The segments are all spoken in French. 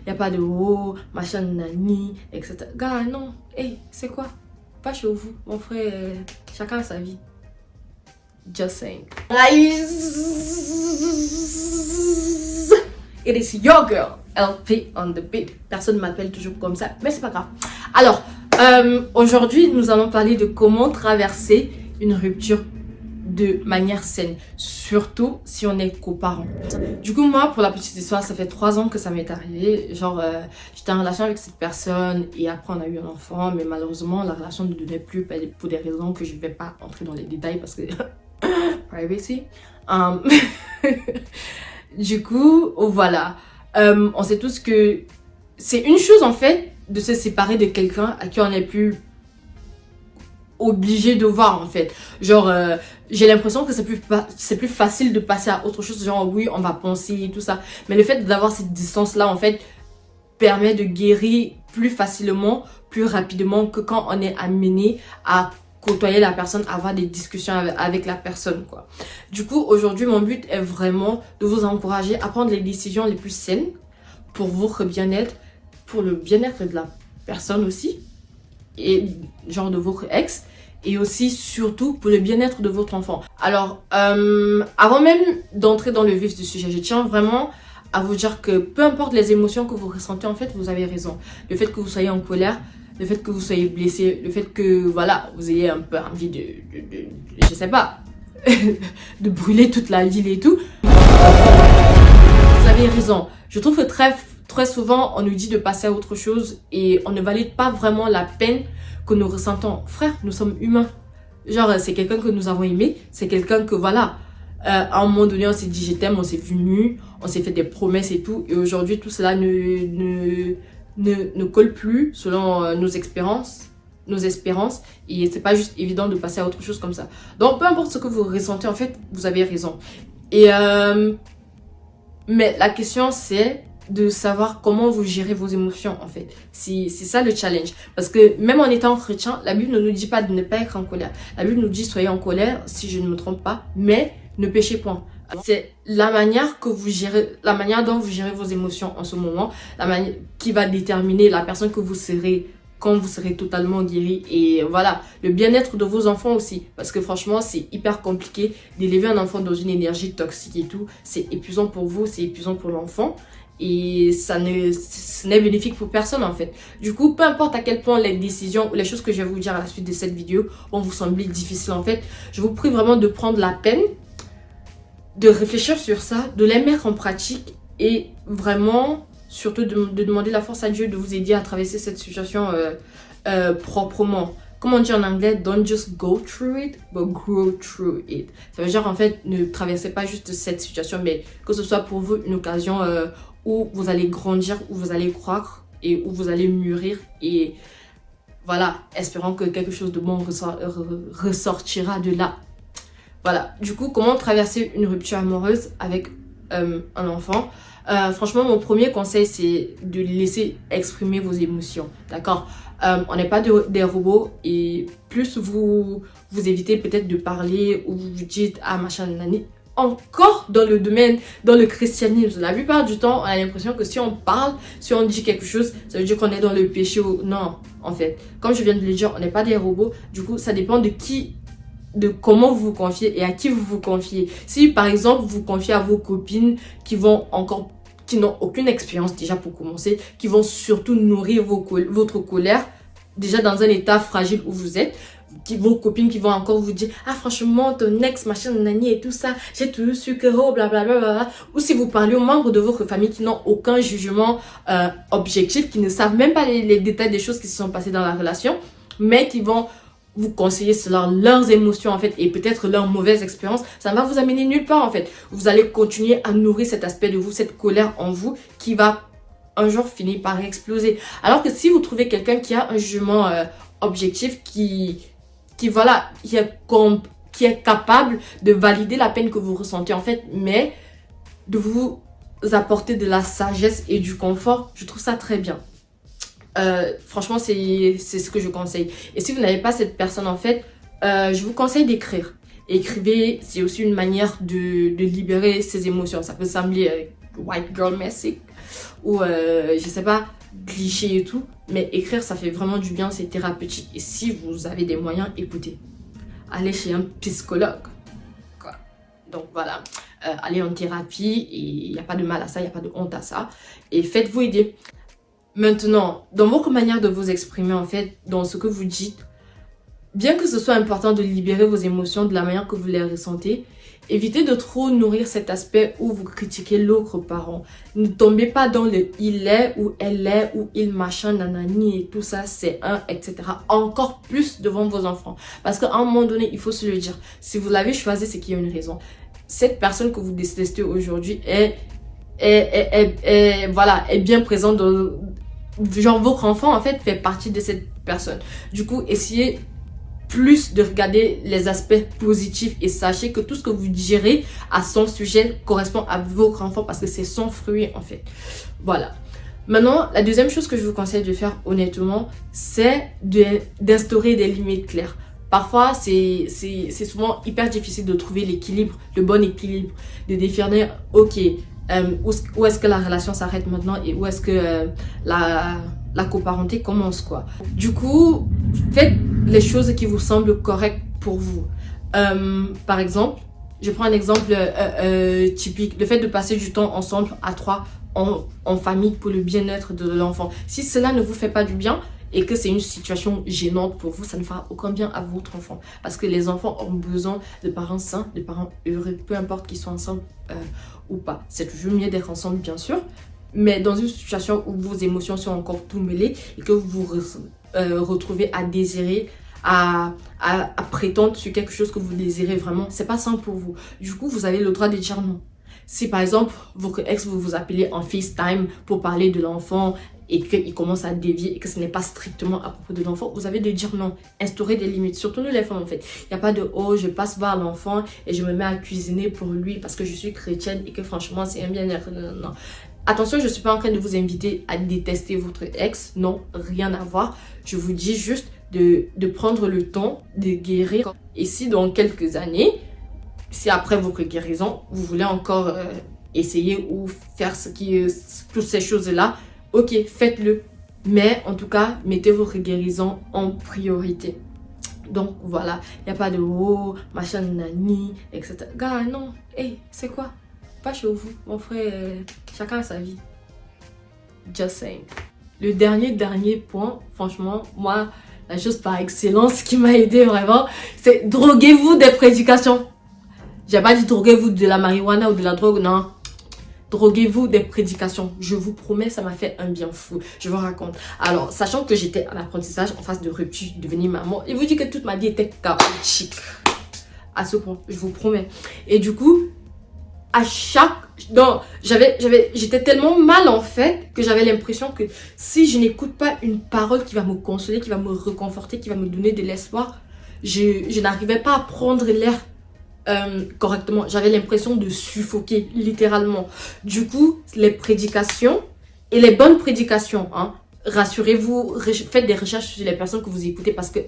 n'y a pas de oh, machin, nani, etc. Gars, non. Hey, c'est quoi? Pas chez vous, mon frère, chacun a sa vie. Just saying. It is your girl, LP on the beat. Personne m'appelle toujours comme ça, mais c'est pas grave. Alors, aujourd'hui, nous allons parler de comment traverser une rupture de manière saine, surtout si on est coparents. Du coup, moi, pour la petite histoire, ça fait 3 ans que ça m'est arrivé. Genre, j'étais en relation avec cette personne et après on a eu un enfant, mais malheureusement, la relation ne donnait plus pour des raisons que je ne vais pas entrer dans les détails parce que privacy. Du coup, voilà. On sait tous que c'est une chose en fait de se séparer de quelqu'un à qui on n'est plus obligé de voir en fait. Genre, j'ai l'impression que c'est plus facile de passer à autre chose. Genre, oui, on va penser et tout ça. Mais le fait d'avoir cette distance-là, en fait, permet de guérir plus facilement, plus rapidement que quand on est amené à côtoyer la personne, avoir des discussions avec la personne, quoi. Du coup, aujourd'hui, mon but est vraiment de vous encourager à prendre les décisions les plus saines pour votre bien-être, pour le bien-être de la personne aussi, et genre de votre ex, et aussi surtout pour le bien-être de votre enfant. Alors, avant même d'entrer dans le vif du sujet, je tiens vraiment à vous dire que peu importe les émotions que vous ressentez, en fait, vous avez raison. Le fait que vous soyez en colère, le fait que vous soyez blessé, le fait que, voilà, vous ayez un peu envie je sais pas, de brûler toute la ville et tout, vous avez raison. Je trouve que très souvent, on nous dit de passer à autre chose et on ne valide pas vraiment la peine que nous ressentons. Frère, nous sommes humains. Genre, c'est quelqu'un que nous avons aimé, c'est quelqu'un que, voilà, à un moment donné, on s'est dit je t'aime, on s'est vu nu, on s'est fait des promesses et tout, et aujourd'hui, tout cela ne colle plus selon nos espérances, et c'est pas juste évident de passer à autre chose comme ça. Donc, peu importe ce que vous ressentez, en fait, vous avez raison. Et, mais la question, c'est de savoir comment vous gérez vos émotions, en fait. C'est ça le challenge. Parce que même en étant chrétien, la Bible ne nous dit pas de ne pas être en colère. La Bible nous dit soyez en colère, si je ne me trompe pas, mais ne péchez point. C'est la manière que vous gérez, la manière dont vous gérez vos émotions en ce moment, qui va déterminer la personne que vous serez quand vous serez totalement guéri, et voilà, le bien-être de vos enfants aussi, parce que franchement c'est hyper compliqué d'élever un enfant dans une énergie toxique et tout, c'est épuisant pour vous, c'est épuisant pour l'enfant, et ce n'est bénéfique pour personne en fait. Du coup, peu importe à quel point les décisions ou les choses que je vais vous dire à la suite de cette vidéo vont vous sembler difficiles en fait, je vous prie vraiment de prendre la peine de réfléchir sur ça, de les mettre en pratique et vraiment surtout de demander la force à Dieu de vous aider à traverser cette situation proprement. Comme on dit en anglais, don't just go through it, but grow through it. Ça veut dire en fait, ne traversez pas juste cette situation, mais que ce soit pour vous une occasion où vous allez grandir, où vous allez croître et où vous allez mûrir. Et voilà, espérons que quelque chose de bon ressortira de là. Voilà, du coup, comment traverser une rupture amoureuse avec un enfant? Franchement, mon premier conseil, c'est de laisser exprimer vos émotions, d'accord? On n'est pas des robots, et plus vous évitez peut-être de parler ou vous dites « Ah, machin, nani », encore dans le domaine, dans le christianisme, la plupart du temps, on a l'impression que si on parle, si on dit quelque chose, ça veut dire qu'on est dans le péché ou... Non, en fait, comme je viens de le dire, on n'est pas des robots, du coup, ça dépend de comment vous vous confiez et à qui vous vous confiez. Si par exemple vous confiez à vos copines qui n'ont aucune expérience déjà pour commencer, qui vont surtout nourrir votre colère, déjà dans un état fragile où vous êtes, vos copines qui vont encore vous dire ah franchement ton ex machin nani et tout ça, j'ai tout su que oh blablabla, ou si vous parlez aux membres de votre famille qui n'ont aucun jugement objectif, qui ne savent même pas les détails des choses qui se sont passées dans la relation, mais qui vont vous conseiller selon leurs émotions en fait et peut-être leurs mauvaises expériences, ça ne va vous amener nulle part en fait. Vous allez continuer à nourrir cet aspect de vous, cette colère en vous qui va un jour finir par exploser. Alors que si vous trouvez quelqu'un qui a un jugement objectif, qui est capable de valider la peine que vous ressentez en fait, mais de vous apporter de la sagesse et du confort, je trouve ça très bien. Franchement, c'est ce que je conseille. Et si vous n'avez pas cette personne, en fait, je vous conseille d'écrire. Écrivez, c'est aussi une manière de libérer ses émotions. Ça peut sembler white girl message ou je sais pas, cliché et tout. Mais écrire, ça fait vraiment du bien, c'est thérapeutique. Et si vous avez des moyens, écoutez, allez chez un psychologue. Quoi. Donc voilà, allez en thérapie et il n'y a pas de mal à ça, il n'y a pas de honte à ça. Et faites-vous aider. Maintenant, dans votre manière de vous exprimer, en fait, dans ce que vous dites, bien que ce soit important de libérer vos émotions de la manière que vous les ressentez, évitez de trop nourrir cet aspect où vous critiquez l'autre parent. Ne tombez pas dans le il est ou elle est ou il machin nanani et tout ça, c'est un, etc. Encore plus devant vos enfants. Parce qu'à un moment donné, il faut se le dire. Si vous l'avez choisi, c'est qu'il y a une raison. Cette personne que vous détestez aujourd'hui voilà, est bien présente dans... Genre, votre enfant, en fait, fait partie de cette personne. Du coup, essayez plus de regarder les aspects positifs et sachez que tout ce que vous direz à son sujet correspond à votre enfant parce que c'est son fruit en fait. Voilà. Maintenant, la deuxième chose que je vous conseille de faire honnêtement, c'est d'instaurer des limites claires. Parfois, c'est souvent hyper difficile de trouver l'équilibre, le bon équilibre, de définir, ok, où est-ce que la relation s'arrête maintenant et où est-ce que la coparenté commence quoi. Du coup, faites les choses qui vous semblent correctes pour vous. Par exemple, je prends un exemple typique, le fait de passer du temps ensemble à trois en famille pour le bien-être de l'enfant. Si cela ne vous fait pas du bien et que c'est une situation gênante pour vous, ça ne fera aucun bien à votre enfant. Parce que les enfants ont besoin de parents sains, de parents heureux, peu importe qu'ils soient ensemble ou pas. C'est toujours mieux d'être ensemble bien sûr, mais dans une situation où vos émotions sont encore tout mêlées et que vous vous retrouvez à désirer, à prétendre sur quelque chose que vous désirez vraiment, c'est pas sain pour vous. Du coup, vous avez le droit de dire non. Si par exemple, votre ex vous appelez en FaceTime pour parler de l'enfant et qu'il commence à dévier et que ce n'est pas strictement à propos de l'enfant, vous avez de dire non, instaurer des limites, surtout nous les femmes en fait. Il n'y a pas de oh, je passe voir l'enfant et je me mets à cuisiner pour lui parce que je suis chrétienne et que franchement c'est un bien-être. Non. Attention, je ne suis pas en train de vous inviter à détester votre ex, non, rien à voir. Je vous dis juste de prendre le temps de guérir. Et si dans quelques années, si après votre guérison, vous voulez encore essayer ou faire toutes ces choses-là, ok, faites-le. Mais en tout cas, mettez votre guérison en priorité. Donc voilà, il n'y a pas de oh, machin, nani, etc. Gars, non, hey, c'est quoi? Pas chez vous, mon frère, chacun a sa vie. Just saying. Le dernier point, franchement, moi, la chose par excellence qui m'a aidé vraiment, c'est droguez-vous des prédications. J'ai pas dit droguez-vous de la marijuana ou de la drogue, non. Droguez-vous des prédications. Je vous promets, ça m'a fait un bien fou. Je vous raconte. Alors, sachant que j'étais en apprentissage, en phase de rupture, devenir maman, il vous dit que toute ma vie était chaotique. À ce point, je vous promets. Et du coup, à chaque... Non, j'étais tellement mal en fait que j'avais l'impression que si je n'écoute pas une parole qui va me consoler, qui va me réconforter, qui va me donner de l'espoir, je n'arrivais pas à prendre l'air correctement. J'avais l'impression de suffoquer littéralement. Du coup, les prédications et les bonnes prédications, hein, rassurez-vous, faites des recherches sur les personnes que vous écoutez parce que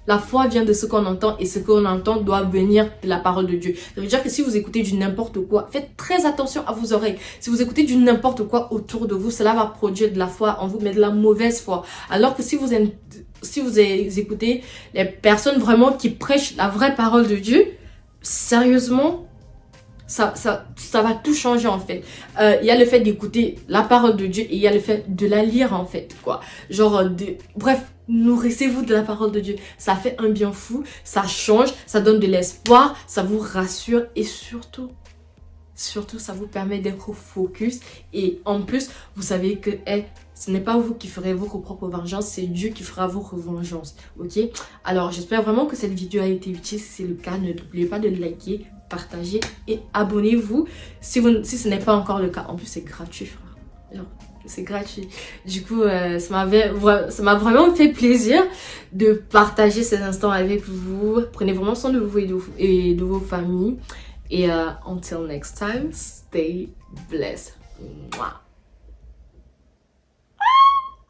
la foi vient de ce qu'on entend et ce qu'on entend doit venir de la parole de Dieu. Ça veut dire que si vous écoutez du n'importe quoi, faites très attention à vos oreilles. Si vous écoutez du n'importe quoi autour de vous, cela va produire de la foi en vous, mais de la mauvaise foi. Alors que si vous écoutez les personnes vraiment qui prêchent la vraie parole de Dieu, sérieusement, ça va tout changer en fait. Il y a le fait d'écouter la parole de Dieu et il y a le fait de la lire en fait, quoi. Genre, bref, nourrissez-vous de la parole de Dieu. Ça fait un bien fou, ça change, ça donne de l'espoir, ça vous rassure et surtout, ça vous permet d'être focus. Et en plus, vous savez que ce n'est pas vous qui ferez votre propre vengeance, c'est Dieu qui fera votre vengeance. Ok? Alors, j'espère vraiment que cette vidéo a été utile. Si c'est le cas, n'oubliez pas de liker, partager et abonnez-vous si ce n'est pas encore le cas. En plus, c'est gratuit, frère. C'est gratuit. Du coup, ça m'a vraiment fait plaisir de partager ces instants avec vous. Prenez vraiment soin de vous et de vos familles. Et until next time, stay blessed. Mwah.